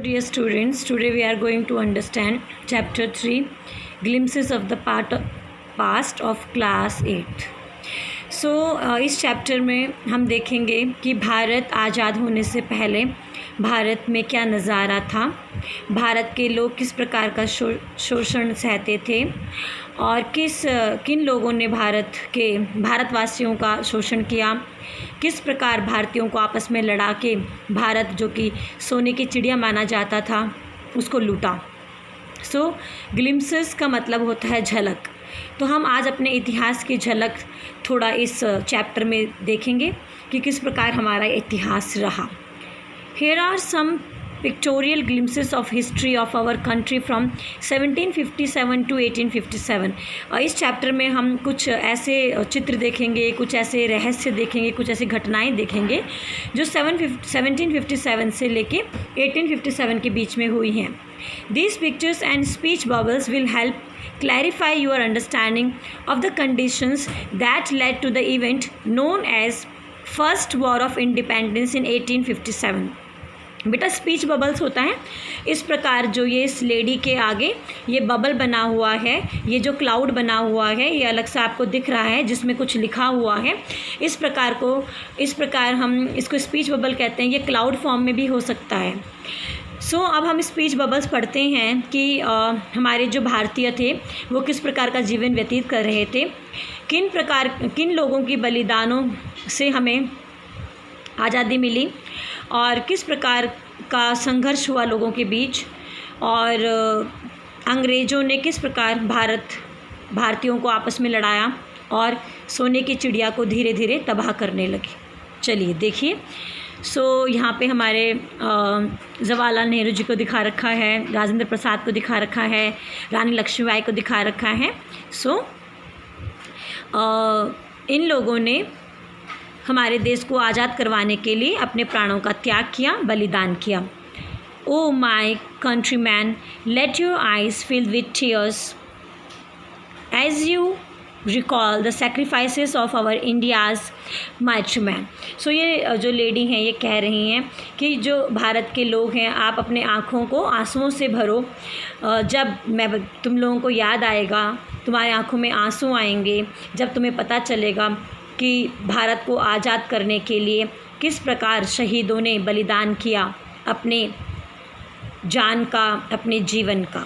Dear students, today we are going to understand chapter 3, glimpses of the past of class 8. इस chapter में हम देखेंगे कि भारत आज़ाद होने से पहले भारत में क्या नज़ारा था, भारत के लोग किस प्रकार का शोषण सहते थे और किन लोगों ने भारतवासियों का शोषण किया, किस प्रकार भारतीयों को आपस में लड़ा के भारत जो कि सोने की चिड़िया माना जाता था उसको लूटा। ग्लिम्सेस का मतलब होता है झलक। तो हम आज अपने इतिहास की झलक थोड़ा इस चैप्टर में देखेंगे कि किस प्रकार हमारा इतिहास रहा। Here are some pictorial glimpses of history of our country from 1757 to 1857। इस चैप्टर में हम कुछ ऐसे चित्र देखेंगे, कुछ ऐसे रहस्य देखेंगे, कुछ ऐसी घटनाएं देखेंगे जो 1757 से लेके 1857 के बीच में हुई हैं। These pictures and speech bubbles will help clarify your understanding of the conditions that led to the event known as First War of Independence in 1857। बेटा स्पीच बबल्स होता है इस प्रकार, जो ये इस लेडी के आगे ये बबल बना हुआ है, ये जो क्लाउड बना हुआ है, ये अलग से आपको दिख रहा है जिसमें कुछ लिखा हुआ है। इस प्रकार हम इसको स्पीच बबल कहते हैं। ये क्लाउड फॉर्म में भी हो सकता है। अब हम स्पीच बबल्स पढ़ते हैं कि हमारे जो भारतीय थे वो किस प्रकार का जीवन व्यतीत कर रहे थे, किन लोगों की बलिदानों से हमें आज़ादी मिली और किस प्रकार का संघर्ष हुआ लोगों के बीच, और अंग्रेज़ों ने किस प्रकार भारतीयों को आपस में लड़ाया और सोने की चिड़िया को धीरे धीरे तबाह करने लगी। चलिए देखिए। यहाँ पे हमारे जवाहरलाल नेहरू जी को दिखा रखा है, राजेंद्र प्रसाद को दिखा रखा है, रानी लक्ष्मीबाई को दिखा रखा है। इन लोगों ने हमारे देश को आज़ाद करवाने के लिए अपने प्राणों का त्याग किया, बलिदान किया। O my countryman, let your eyes fill with tears as you recall the sacrifices of our India's mighty man. ये जो लेडी हैं ये कह रही हैं कि जो भारत के लोग हैं, आप अपने आँखों को आंसुओं से भरो। जब तुम लोगों को याद आएगा, तुम्हारे आँखों में आंसू आएंगे जब तुम्हें पता चलेगा कि भारत को आज़ाद करने के लिए किस प्रकार शहीदों ने बलिदान किया, अपने जान का, अपने जीवन का।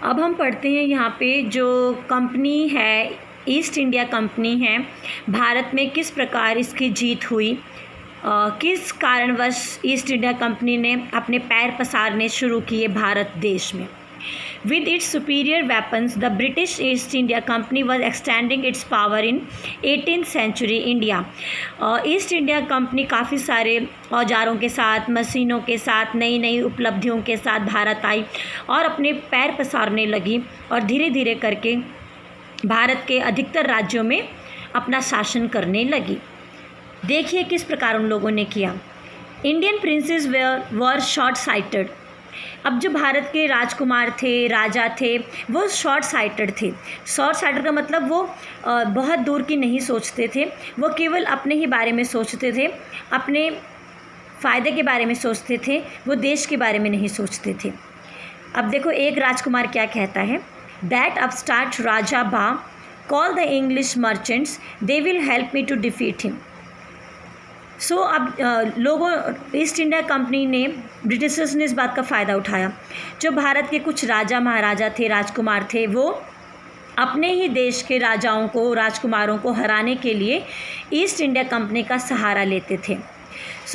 अब हम पढ़ते हैं यहाँ पे जो कंपनी है, ईस्ट इंडिया कंपनी है, भारत में किस प्रकार इसकी जीत हुई, किस कारणवश ईस्ट इंडिया कंपनी ने अपने पैर पसारने शुरू किए भारत देश में। With its superior weapons, the British East India Company was extending its power in 18th century India। East India company काफ़ी सारे औजारों के साथ, मशीनों के साथ, नई नई उपलब्धियों के साथ भारत आई और अपने पैर पसारने लगी और धीरे धीरे करके भारत के अधिकतर राज्यों में अपना शासन करने लगी। देखिए किस प्रकार उन लोगों ने किया। इंडियन प्रिंसेस वर शॉर्ट साइटेड। अब जो भारत के राजकुमार थे, राजा थे, वो शॉर्ट साइटेड थे। शॉर्ट साइटेड का मतलब वो बहुत दूर की नहीं सोचते थे, वो केवल अपने ही बारे में सोचते थे, अपने फ़ायदे के बारे में सोचते थे, वो देश के बारे में नहीं सोचते थे। अब देखो एक राजकुमार क्या कहता है, दैट अपस्टार्ट राजा बा call the English merchants, they will help me to defeat him. अब लोगों, ईस्ट इंडिया कंपनी ने, ब्रिटिशर्स ने इस बात का फ़ायदा उठाया। जो भारत के कुछ राजा महाराजा थे, राजकुमार थे, वो अपने ही देश के राजाओं को, राजकुमारों को हराने के लिए ईस्ट इंडिया कंपनी का सहारा लेते थे।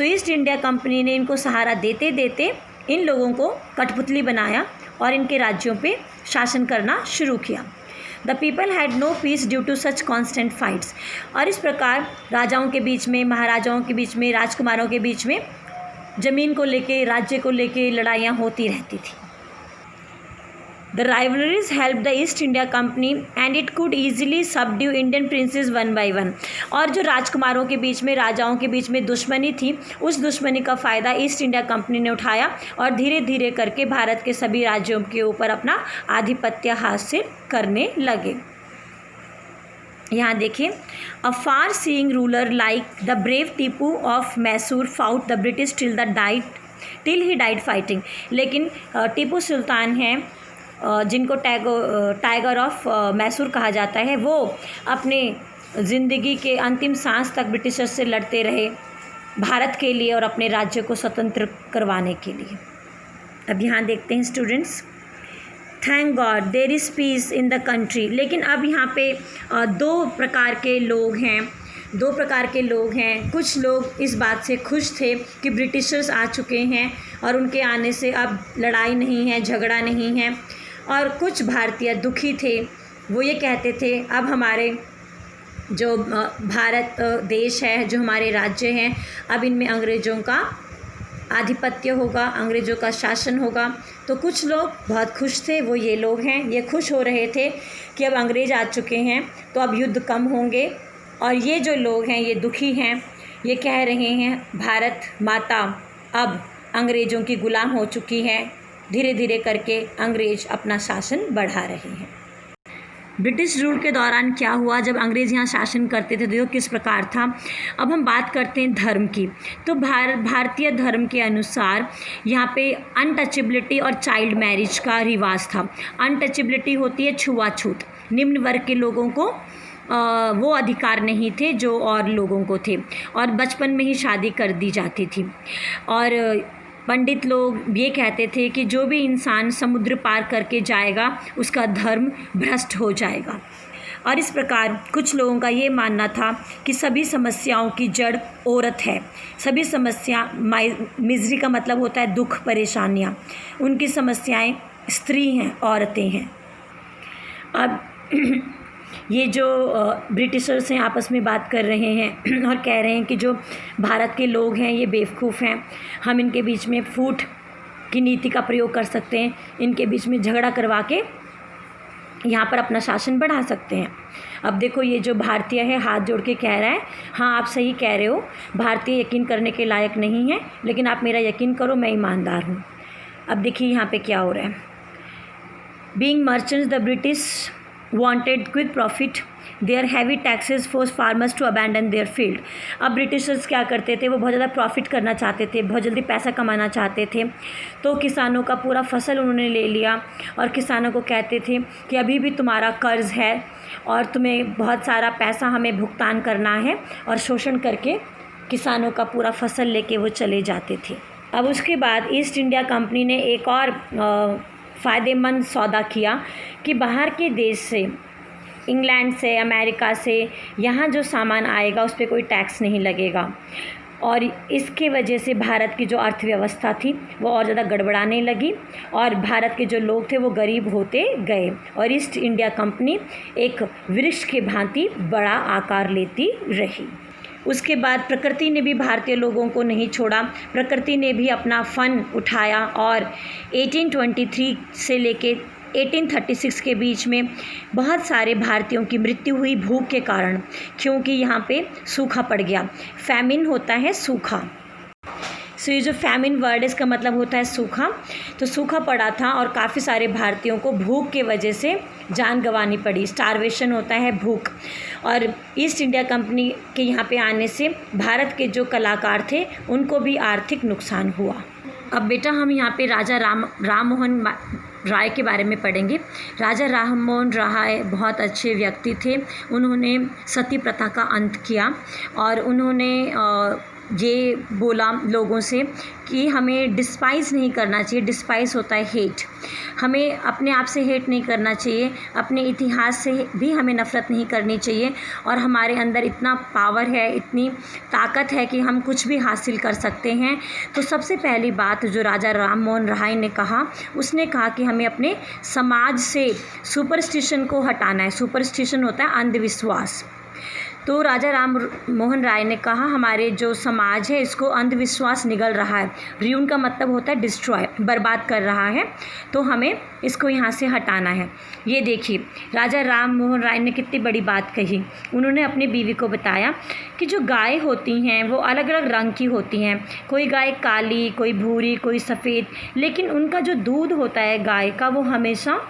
ईस्ट इंडिया कंपनी ने इनको सहारा देते देते इन लोगों को कठपुतली बनाया और इनके राज्यों पे शासन करना शुरू किया। The people had no peace due to such constant fights. और इस प्रकार राजाओं के बीच में, महाराजाओं के बीच में, राजकुमारों के बीच में ज़मीन को लेके, राज्य को लेके लड़ाइयाँ होती रहती थी। The rivalries help the east India company and it could easily subdue Indian princess one by one. और जो राजकुमारों के बीच में, राजाओं के बीच में दुश्मनी थी, उस दुश्मनी का फ़ायदा ईस्ट इंडिया कंपनी ने उठाया और धीरे धीरे करके भारत के सभी राज्यों के ऊपर अपना आधिपत्य हासिल करने लगे। यहाँ देखिए, a far seeing ruler like the brave Tipu of Mysore fought the British till he died fighting. लेकिन टीपू सुल्तान हैं, जिनको टाइगर ऑफ मैसूर कहा जाता है, वो अपने ज़िंदगी के अंतिम सांस तक ब्रिटिशर्स से लड़ते रहे भारत के लिए और अपने राज्य को स्वतंत्र करवाने के लिए। अब यहाँ देखते हैं students, thank God there is peace in the country. लेकिन अब यहाँ पे दो प्रकार के लोग हैं। कुछ लोग इस बात से खुश थे कि ब्रिटिशर्स आ चुके हैं और उनके आने से अब लड़ाई नहीं है, झगड़ा नहीं है। और कुछ भारतीय दुखी थे, वो ये कहते थे अब हमारे जो भारत देश है, जो हमारे राज्य हैं, अब इनमें अंग्रेज़ों का आधिपत्य होगा, अंग्रेज़ों का शासन होगा। तो कुछ लोग बहुत खुश थे, वो ये लोग हैं, ये खुश हो रहे थे कि अब अंग्रेज़ आ चुके हैं तो अब युद्ध कम होंगे। और ये जो लोग हैं ये दुखी हैं, ये कह रहे हैं भारत माता अब अंग्रेज़ों की ग़ुलाम हो चुकी है, धीरे धीरे करके अंग्रेज़ अपना शासन बढ़ा रहे हैं। ब्रिटिश रूल के दौरान क्या हुआ, जब अंग्रेज़ यहाँ शासन करते थे तो किस प्रकार था। अब हम बात करते हैं धर्म की। तो भारतीय धर्म के अनुसार यहाँ पे अनटचेबिलिटी और चाइल्ड मैरिज का रिवाज था। अनटचेबिलिटी होती है छुआछूत, निम्न वर्ग के लोगों को वो अधिकार नहीं थे जो और लोगों को थे, और बचपन में ही शादी कर दी जाती थी। और पंडित लोग ये कहते थे कि जो भी इंसान समुद्र पार करके जाएगा उसका धर्म भ्रष्ट हो जाएगा। और इस प्रकार कुछ लोगों का ये मानना था कि सभी समस्याओं की जड़ औरत है। सभी समस्या, मिज़री का मतलब होता है दुख, परेशानियाँ, उनकी समस्याएं स्त्री हैं, औरतें हैं। अब ये जो ब्रिटिशर्स हैं आपस में बात कर रहे हैं और कह रहे हैं कि जो भारत के लोग हैं ये बेवकूफ़ हैं, हम इनके बीच में फूट की नीति का प्रयोग कर सकते हैं, इनके बीच में झगड़ा करवा के यहाँ पर अपना शासन बढ़ा सकते हैं। अब देखो, ये जो भारतीय है हाथ जोड़ के कह रहा है, हाँ आप सही कह रहे हो, भारतीय यकीन करने के लायक नहीं है, लेकिन आप मेरा यकीन करो, मैं ईमानदार हूँ। अब देखिए यहाँ पे क्या हो रहा है। Being merchants the British wanted quick profit, their heavy taxes forced farmers to abandon their field। अब ब्रिटिशर्स क्या करते थे, वो बहुत ज़्यादा प्रॉफिट करना चाहते थे, बहुत जल्दी पैसा कमाना चाहते थे। तो किसानों का पूरा फसल उन्होंने ले लिया और किसानों को कहते थे कि अभी भी तुम्हारा कर्ज़ है और तुम्हें बहुत सारा पैसा हमें भुगतान करना है, और शोषण करके किसानों का पूरा फसल लेके वो चले जाते थे। अब उसके बाद ईस्ट इंडिया कंपनी ने एक और फ़ायदेमंद सौदा किया कि बाहर के देश से, इंग्लैंड से, अमेरिका से यहाँ जो सामान आएगा उस पर कोई टैक्स नहीं लगेगा। और इसके वजह से भारत की जो अर्थव्यवस्था थी वो और ज़्यादा गड़बड़ाने लगी और भारत के जो लोग थे वो गरीब होते गए, और ईस्ट इंडिया कंपनी एक वृक्ष के भांति बड़ा आकार लेती रही। उसके बाद प्रकृति ने भी भारतीय लोगों को नहीं छोड़ा, प्रकृति ने भी अपना फ़न उठाया और 1823 से लेके 1836 के बीच में बहुत सारे भारतीयों की मृत्यु हुई भूख के कारण, क्योंकि यहाँ पे सूखा पड़ गया। फैमिन होता है सूखा, सो ये जो फैमिन वर्ड इसका मतलब होता है सूखा। तो सूखा पड़ा था और काफ़ी सारे भारतीयों को भूख के वजह से जान गंवानी पड़ी। स्टारवेशन होता है भूख। और ईस्ट इंडिया कंपनी के यहाँ पे आने से भारत के जो कलाकार थे उनको भी आर्थिक नुकसान हुआ। अब बेटा हम यहाँ पे राजा राम मोहन राय के बारे में पढ़ेंगे। राजा राम मोहन राय बहुत अच्छे व्यक्ति थे। उन्होंने सती प्रथा का अंत किया और उन्होंने ये बोला लोगों से कि हमें डिस्पाइज़ नहीं करना चाहिए। डिस्पाइज़ होता है हेट। हमें अपने आप से हेट नहीं करना चाहिए, अपने इतिहास से भी हमें नफ़रत नहीं करनी चाहिए, और हमारे अंदर इतना पावर है, इतनी ताकत है कि हम कुछ भी हासिल कर सकते हैं। तो सबसे पहली बात जो राजा राम मोहन राय ने कहा, उसने कहा कि हमें अपने समाज से सुपरस्टिशन को हटाना है। सुपरस्टिशन होता है अंधविश्वास। तो राजा राम मोहन राय ने कहा हमारे जो समाज है इसको अंधविश्वास निगल रहा है। र्यून का मतलब होता है डिस्ट्रॉय, बर्बाद कर रहा है, तो हमें इसको यहाँ से हटाना है। ये देखिए राजा राम मोहन राय ने कितनी बड़ी बात कही। उन्होंने अपनी बीवी को बताया कि जो गाय होती हैं वो अलग अलग रंग की होती हैं, कोई गाय काली, कोई भूरी, कोई सफ़ेद, लेकिन उनका जो दूध होता है गाय का वो हमेशा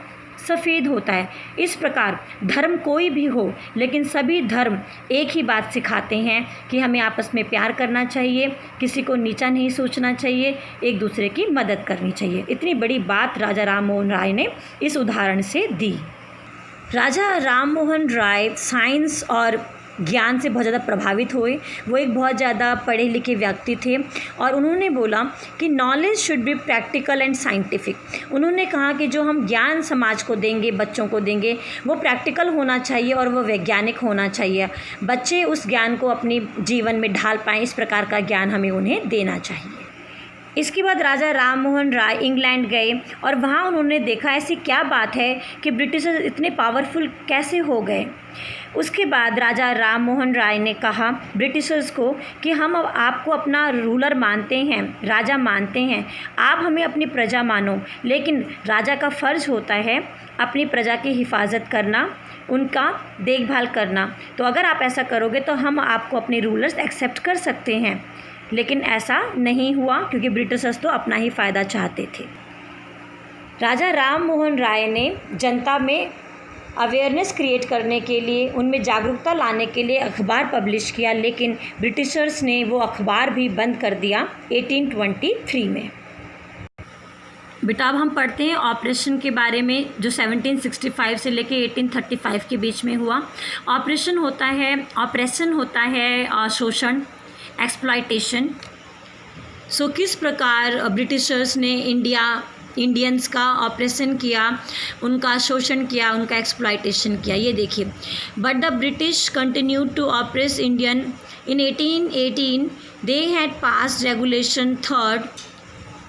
सफ़ेद होता है। इस प्रकार धर्म कोई भी हो, लेकिन सभी धर्म एक ही बात सिखाते हैं कि हमें आपस में प्यार करना चाहिए, किसी को नीचा नहीं सोचना चाहिए, एक दूसरे की मदद करनी चाहिए। इतनी बड़ी बात राजा राम मोहन राय ने इस उदाहरण से दी। राजा राम मोहन राय साइंस और ज्ञान से बहुत ज़्यादा प्रभावित हुए। वो एक बहुत ज़्यादा पढ़े लिखे व्यक्ति थे और उन्होंने बोला कि knowledge should be practical and scientific. उन्होंने कहा कि जो हम ज्ञान समाज को देंगे, बच्चों को देंगे, वो प्रैक्टिकल होना चाहिए और वो वैज्ञानिक होना चाहिए। बच्चे उस ज्ञान को अपने जीवन में ढाल पाएँ, इस प्रकार का ज्ञान हमें उन्हें देना चाहिए। इसके बाद राजा राम मोहन राय इंग्लैंड गए और वहाँ उन्होंने देखा ऐसी क्या बात है कि ब्रिटिशर्स इतने पावरफुल कैसे हो गए। उसके बाद राजा राम मोहन राय ने कहा ब्रिटिशर्स को कि हम अब आपको अपना रूलर मानते हैं, राजा मानते हैं, आप हमें अपनी प्रजा मानो, लेकिन राजा का फ़र्ज़ होता है अपनी प्रजा की हिफाजत करना, उनका देखभाल करना। तो अगर आप ऐसा करोगे तो हम आपको अपने रूलर्स एक्सेप्ट कर सकते हैं। लेकिन ऐसा नहीं हुआ क्योंकि ब्रिटिशर्स तो अपना ही फ़ायदा चाहते थे। राजा राम मोहन राय ने जनता में अवेयरनेस क्रिएट करने के लिए, उनमें जागरूकता लाने के लिए अखबार पब्लिश किया, लेकिन ब्रिटिशर्स ने वो अखबार भी बंद कर दिया 1823 में। बेटा अब हम पढ़ते हैं ऑपरेशन के बारे में जो 1765 से लेके 1835 के बीच में हुआ। ऑपरेशन होता है शोषण, एक्सप्लॉयटेशन। सो किस प्रकार ब्रिटिशर्स ने इंडियंस का ऑपरेशन किया, उनका शोषण किया, उनका एक्सप्लॉयटेशन किया, ये देखिए। But the British continued to oppress Indian. In 1818 they had passed regulation 3rd।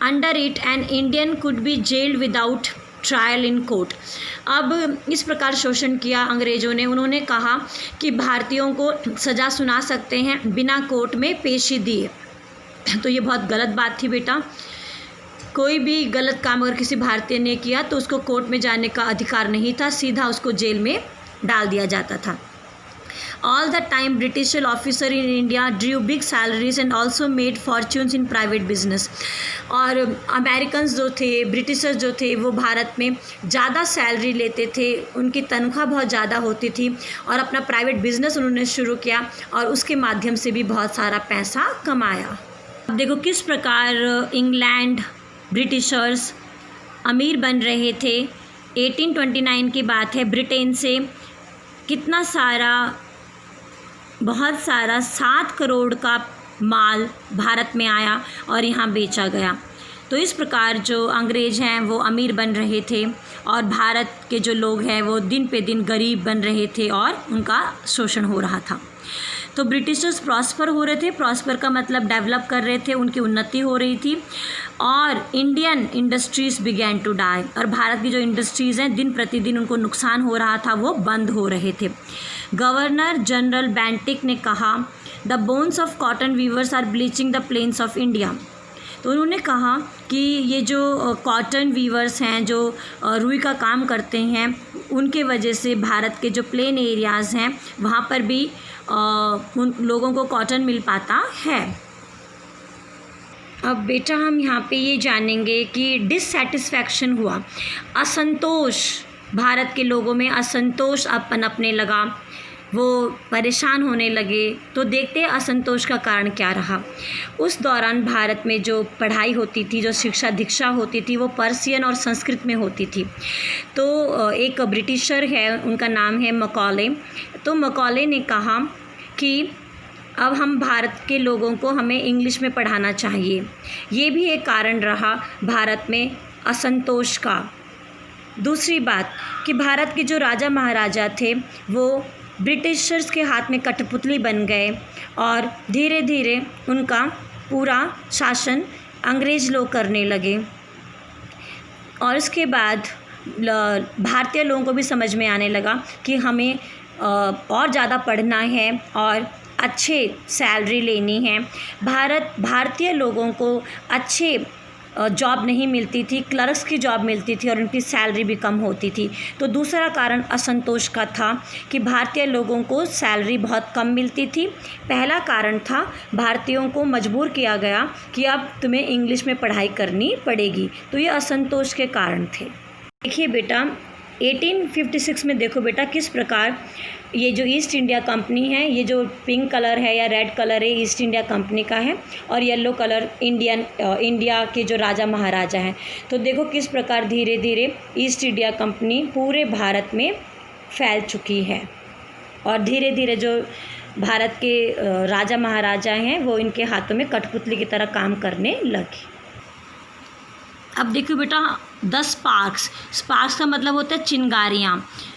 Under it an Indian could be jailed without trial in court. अब इस प्रकार शोषण किया अंग्रेज़ों ने। उन्होंने कहा कि भारतीयों को सज़ा सुना सकते हैं बिना कोर्ट में पेशी दिए। तो ये बहुत गलत बात थी बेटा। कोई भी गलत काम अगर किसी भारतीय ने किया तो उसको कोर्ट में जाने का अधिकार नहीं था, सीधा उसको जेल में डाल दिया जाता था। All the time British officer in India drew big salaries and also made fortunes in private business। और अमेरिकन्स जो थे, ब्रिटिशर्स जो थे, वो भारत में ज़्यादा सैलरी लेते थे, उनकी तनख्वाह बहुत ज़्यादा होती थी और अपना प्राइवेट बिजनेस उन्होंने शुरू किया और उसके माध्यम से भी बहुत सारा पैसा कमाया। अब देखो किस प्रकार इंग्लैंड ब्रिटिशर्स अमीर बन रहे थे। 1829 की बात है, ब्रिटेन से कितना सारा, बहुत सारा 7 करोड़ का माल भारत में आया और यहाँ बेचा गया। तो इस प्रकार जो अंग्रेज़ हैं वो अमीर बन रहे थे और भारत के जो लोग हैं वो दिन पे दिन गरीब बन रहे थे और उनका शोषण हो रहा था। तो ब्रिटिशर्स प्रॉस्पर हो रहे थे, प्रॉस्पर का मतलब डेवलप कर रहे थे, उनकी उन्नति हो रही थी और Indian industries began to die. और भारत की जो इंडस्ट्रीज़ हैं दिन प्रतिदिन उनको नुकसान हो रहा था, वो बंद हो रहे थे। गवर्नर जनरल बेंटिक ने कहा the bones of cotton weavers are bleaching the plains of India. तो उन्होंने कहा कि ये जो कॉटन वीवर्स हैं, जो रुई का काम करते हैं, उनके वजह से भारत के जो प्लेन एरियाज़ हैं वहाँ पर भी उन लोगों को कॉटन मिल पाता है। अब बेटा हम यहाँ पे ये जानेंगे कि डिससैटिस्फैक्शन हुआ, असंतोष, भारत के लोगों में असंतोष पनपने लगा, वो परेशान होने लगे। तो देखते हैं असंतोष का कारण क्या रहा। उस दौरान भारत में जो पढ़ाई होती थी, जो शिक्षा दीक्षा होती थी, वो पर्शियन और संस्कृत में होती थी। तो एक ब्रिटिशर है, उनका नाम है मकॉले। तो मकॉले ने कहा कि अब हम भारत के लोगों को हमें इंग्लिश में पढ़ाना चाहिए। ये भी एक कारण रहा भारत में असंतोष का। दूसरी बात कि भारत के जो राजा महाराजा थे वो ब्रिटिशर्स के हाथ में कठपुतली बन गए और धीरे धीरे उनका पूरा शासन अंग्रेज़ लोग करने लगे। और इसके बाद भारतीय लोगों को भी समझ में आने लगा कि हमें और ज़्यादा पढ़ना है और अच्छे सैलरी लेनी है। भारतीय लोगों को अच्छे जॉब नहीं मिलती थी, क्लर्क्स की जॉब मिलती थी और उनकी सैलरी भी कम होती थी। तो दूसरा कारण असंतोष का था कि भारतीय लोगों को सैलरी बहुत कम मिलती थी। पहला कारण था भारतीयों को मजबूर किया गया कि अब तुम्हें इंग्लिश में पढ़ाई करनी पड़ेगी। तो ये असंतोष के कारण थे। देखिए बेटा, 1856 में देखो बेटा किस प्रकार ये जो ईस्ट इंडिया कंपनी है, ये जो पिंक कलर है या रेड कलर है ईस्ट इंडिया कंपनी का है, और येलो कलर इंडिया के जो राजा महाराजा हैं। तो देखो किस प्रकार धीरे धीरे ईस्ट इंडिया कंपनी पूरे भारत में फैल चुकी है, और धीरे धीरे जो भारत के राजा महाराजा हैं वो इनके हाथों में कठपुतली की तरह काम करने लगे। अब देखो बेटा द स्पार्क्स का मतलब होता है चिंगारियाँ,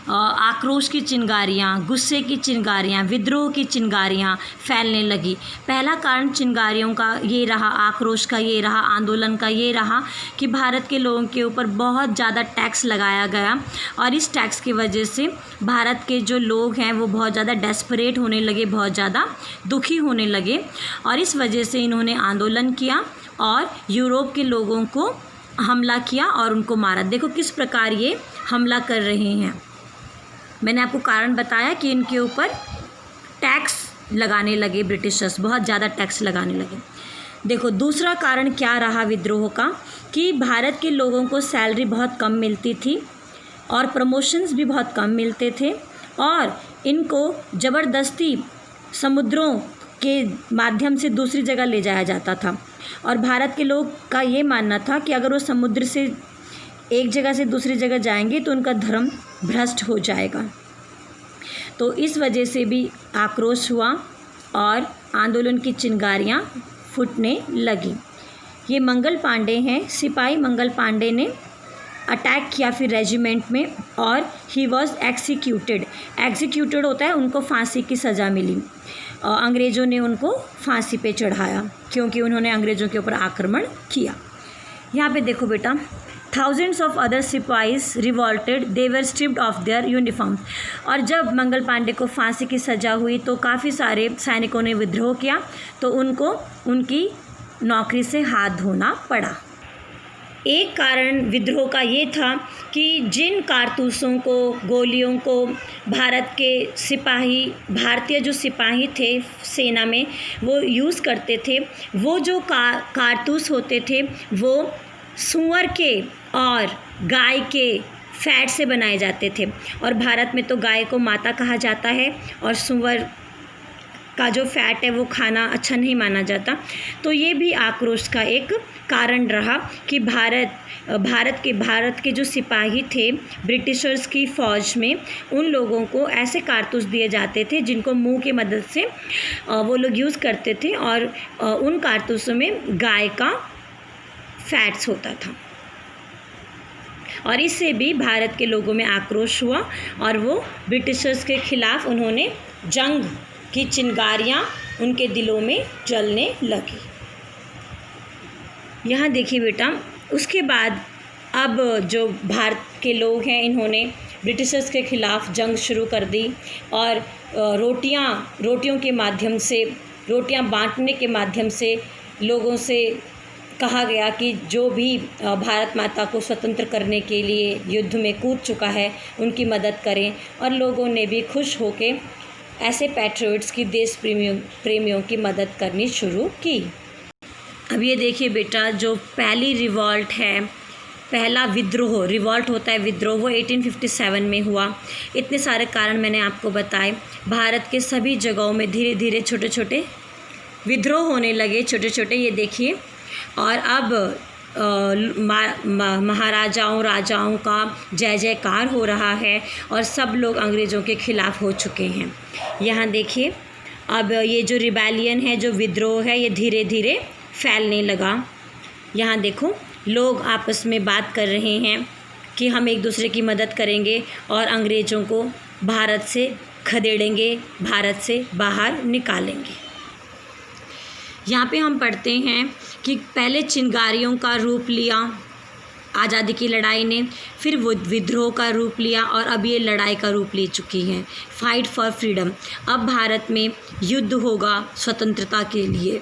आक्रोश की चिंगारियाँ, गुस्से की चिंगारियाँ, विद्रोह की चिंगारियाँ फैलने लगी। पहला कारण चिंगारियों का ये रहा, आक्रोश का ये रहा, आंदोलन का ये रहा कि भारत के लोगों के ऊपर बहुत ज़्यादा टैक्स लगाया गया, और इस टैक्स की वजह से भारत के जो लोग हैं वो बहुत ज़्यादा डेस्परेट होने लगे, बहुत ज़्यादा दुखी होने लगे, और इस वजह से इन्होंने आंदोलन किया और यूरोप के लोगों को हमला किया और उनको मारा। देखो किस प्रकार ये हमला कर रहे हैं। मैंने आपको कारण बताया कि इनके ऊपर टैक्स लगाने लगे ब्रिटिशर्स, बहुत ज़्यादा टैक्स लगाने लगे। देखो दूसरा कारण क्या रहा विद्रोह का, कि भारत के लोगों को सैलरी बहुत कम मिलती थी और प्रमोशंस भी बहुत कम मिलते थे, और इनको ज़बरदस्ती समुद्रों के माध्यम से दूसरी जगह ले जाया जाता था, और भारत के लोग का ये मानना था कि अगर वो समुद्र से एक जगह से दूसरी जगह जाएंगे तो उनका धर्म भ्रष्ट हो जाएगा। तो इस वजह से भी आक्रोश हुआ और आंदोलन की चिंगारियाँ फूटने लगी। ये मंगल पांडे हैं, सिपाही मंगल पांडे ने अटैक किया फिर रेजिमेंट में, और ही वॉज एग्जीक्यूटेड होता है, उनको फांसी की सज़ा मिली। अंग्रेज़ों ने उनको फांसी पे चढ़ाया क्योंकि उन्होंने अंग्रेज़ों के ऊपर आक्रमण किया। यहाँ पे देखो बेटा, थाउजेंड्स ऑफ अदर सिपाहीज revolted, they were stripped of their uniforms. और जब मंगल पांडे को फांसी की सज़ा हुई तो काफ़ी सारे सैनिकों ने विद्रोह किया, तो उनको उनकी नौकरी से हाथ धोना पड़ा। एक कारण विद्रोह का ये था कि जिन कारतूसों को, गोलियों को भारत के सिपाही, भारतीय जो सिपाही थे सेना में, वो यूज़ करते थे, वो जो कारतूस होते थे वो सूअर के और गाय के फैट से बनाए जाते थे, और भारत में तो गाय को माता कहा जाता है और सूअर का जो फैट है वो खाना अच्छा नहीं माना जाता। तो ये भी आक्रोश का एक कारण रहा कि भारत के जो सिपाही थे ब्रिटिशर्स की फ़ौज में, उन लोगों को ऐसे कारतूस दिए जाते थे जिनको मुंह की मदद से वो लोग यूज़ करते थे, और उन कारतूसों में गाय का फैट्स होता था, और इससे भी भारत के लोगों में आक्रोश हुआ और वो ब्रिटिशर्स के ख़िलाफ़ उन्होंने जंग की चिंगारियाँ उनके दिलों में जलने लगी। यहाँ देखिए बेटा, उसके बाद अब जो भारत के लोग हैं इन्होंने ब्रिटिशर्स के ख़िलाफ़ जंग शुरू कर दी, और रोटियों के माध्यम से, रोटियां बांटने के माध्यम से लोगों से कहा गया कि जो भी भारत माता को स्वतंत्र करने के लिए युद्ध में कूद चुका है उनकी मदद करें, और लोगों ने भी खुश होकर ऐसे पैट्रियट्स की, देश प्रेमियों की मदद करनी शुरू की। अब ये देखिए बेटा, जो पहली रिवॉल्ट है, पहला विद्रोह, रिवॉल्ट होता है विद्रोह, वो 1857 में हुआ। इतने सारे कारण मैंने आपको बताए। भारत के सभी जगहों में धीरे धीरे छोटे छोटे विद्रोह होने लगे, छोटे छोटे, ये देखिए। और अब महाराजाओं, राजाओं का जय जयकार हो रहा है, और सब लोग अंग्रेज़ों के ख़िलाफ़ हो चुके हैं। यहाँ देखिए, अब ये जो रिबेलियन है, जो विद्रोह है, ये धीरे धीरे फैलने लगा। यहाँ देखो, लोग आपस में बात कर रहे हैं कि हम एक दूसरे की मदद करेंगे और अंग्रेज़ों को भारत से खदेड़ेंगे, भारत से बाहर निकालेंगे। यहाँ पे हम पढ़ते हैं कि पहले चिंगारियों का रूप लिया आज़ादी की लड़ाई ने, फिर वो विद्रोह का रूप लिया, और अब ये लड़ाई का रूप ले चुकी है, फाइट फॉर फ्रीडम। अब भारत में युद्ध होगा स्वतंत्रता के लिए।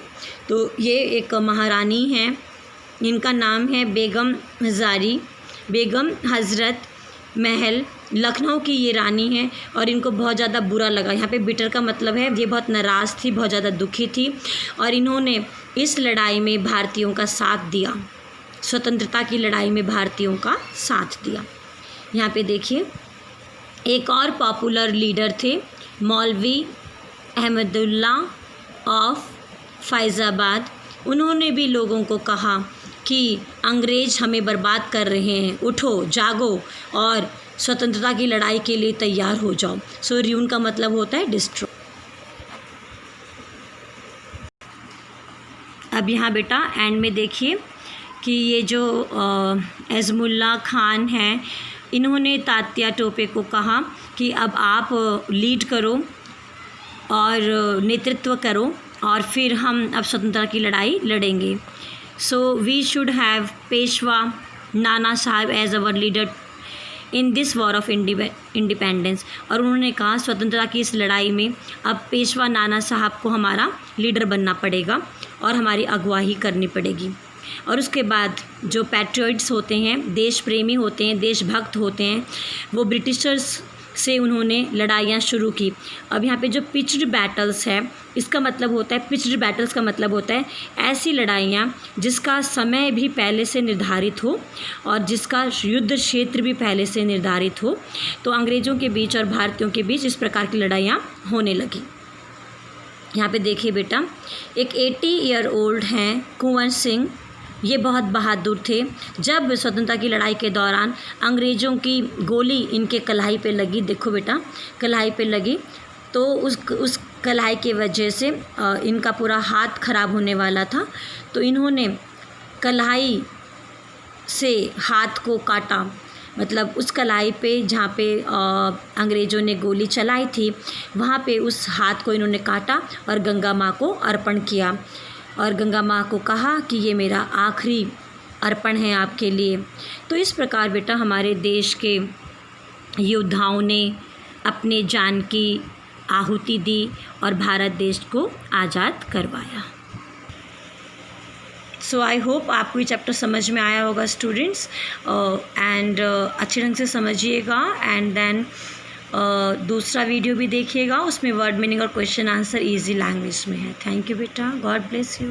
तो ये एक महारानी हैं, इनका नाम है बेगम हज़रत महल, लखनऊ की ये रानी है, और इनको बहुत ज़्यादा बुरा लगा। यहाँ पे बिटर का मतलब है ये बहुत नाराज़ थी, बहुत ज़्यादा दुखी थी, और इन्होंने इस लड़ाई में भारतीयों का साथ दिया, स्वतंत्रता की लड़ाई में भारतीयों का साथ दिया। यहाँ पे देखिए, एक और पॉपुलर लीडर थे मौलवी अहमदुल्ला ऑफ फैज़ाबाद। उन्होंने भी लोगों को कहा कि अंग्रेज़ हमें बर्बाद कर रहे हैं, उठो जागो और स्वतंत्रता की लड़ाई के लिए तैयार हो जाओ। सो र्यून का मतलब होता है डिस्ट्रॉय। अब यहाँ बेटा एंड में देखिए कि ये जो अज़मुल्ला खान हैं, इन्होंने तात्या टोपे को कहा कि अब आप लीड करो और नेतृत्व करो और फिर हम अब स्वतंत्रता की लड़ाई लड़ेंगे। So we should have Peshwa Nana Sahab as our leader in this war of independence. और उन्होंने कहा स्वतंत्रता की इस लड़ाई में अब पेशवा नाना साहब को हमारा लीडर बनना पड़ेगा और हमारी अगुवाई करनी पड़ेगी। और उसके बाद जो पैट्रियट्स होते हैं, देश प्रेमी होते हैं, देशभक्त होते हैं, वो ब्रिटिशर्स से उन्होंने लड़ाइयाँ शुरू की। अब यहाँ पे जो पिच्ड बैटल्स है, इसका मतलब होता है, पिच्ड बैटल्स का मतलब होता है ऐसी लड़ाइयाँ जिसका समय भी पहले से निर्धारित हो और जिसका युद्ध क्षेत्र भी पहले से निर्धारित हो। तो अंग्रेज़ों के बीच और भारतीयों के बीच इस प्रकार की लड़ाइयाँ होने लगी। यहाँ पे देखिए बेटा, एक 80 ईयर ओल्ड हैं कुंवर सिंह। ये बहुत बहादुर थे। जब स्वतंत्रता की लड़ाई के दौरान अंग्रेज़ों की गोली इनके कलाई पे लगी, देखो बेटा कलाई पे लगी, तो उस कलाई के वजह से इनका पूरा हाथ खराब होने वाला था। तो इन्होंने कलाई से हाथ को काटा, मतलब उस कलाई पे जहाँ पे अंग्रेज़ों ने गोली चलाई थी, वहाँ पे उस हाथ को इन्होंने काटा और गंगा माँ को अर्पण किया। और गंगा माँ को कहा कि ये मेरा आखिरी अर्पण है आपके लिए। तो इस प्रकार बेटा हमारे देश के योद्धाओं ने अपने जान की आहुति दी और भारत देश को आज़ाद करवाया। सो आई होप आपको ये चैप्टर समझ में आया होगा स्टूडेंट्स, एंड अच्छे ढंग से समझिएगा। एंड देन दूसरा वीडियो भी देखिएगा, उसमें वर्ड मीनिंग और क्वेश्चन आंसर इजी लैंग्वेज में है। थैंक यू बेटा, गॉड ब्लेस यू।